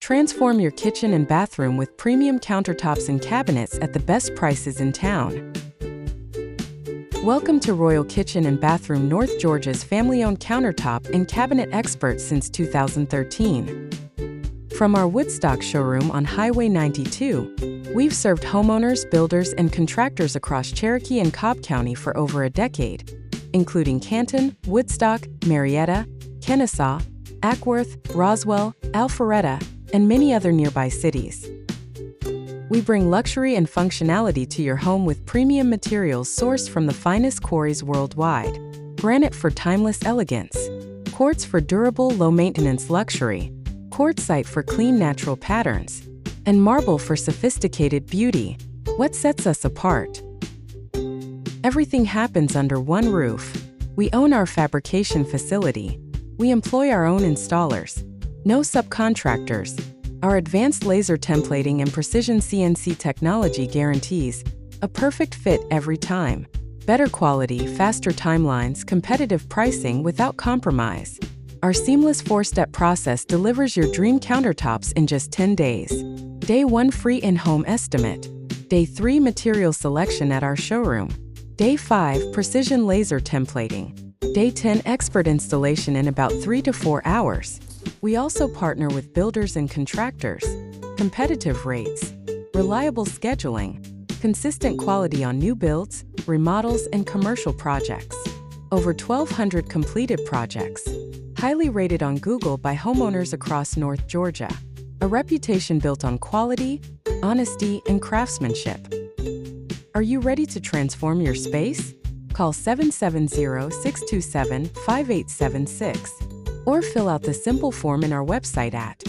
Transform your kitchen and bathroom with premium countertops and cabinets at the best prices in town. Welcome to Royal Kitchen and Bathroom, North Georgia's family-owned countertop and cabinet expert since 2013. From our Woodstock showroom on Highway 92, we've served homeowners, builders, and contractors across Cherokee and Cobb County for over a decade, including Canton, Woodstock, Marietta, Kennesaw, Ackworth, Roswell, Alpharetta, and many other nearby cities. We bring luxury and functionality to your home with premium materials sourced from the finest quarries worldwide. Granite for timeless elegance, quartz for durable, low-maintenance luxury, quartzite for clean, natural patterns, and marble for sophisticated beauty. What sets us apart? Everything happens under one roof. We own our fabrication facility. We employ our own installers. No subcontractors. Our advanced laser templating and precision CNC technology guarantees a perfect fit every time. Better quality, faster timelines, competitive pricing without compromise. Our seamless 4-step process delivers your dream countertops in just 10 days. Day 1 free in-home estimate. Day 3 material selection at our showroom. Day 5 precision laser templating. Day 10 expert installation in about 3 to 4 hours. We also partner with builders and contractors. Competitive rates, reliable scheduling, consistent quality on new builds, remodels, and commercial projects. Over 1,200 completed projects. Highly rated on Google by homeowners across North Georgia. A reputation built on quality, honesty, and craftsmanship. Are you ready to transform your space? Call 770-627-5876 or fill out the simple form in our website at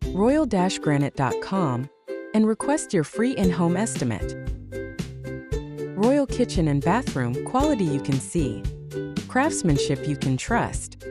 royal-granite.com and request your free in-home estimate. Royal Kitchen and Bathroom, quality you can see, craftsmanship you can trust.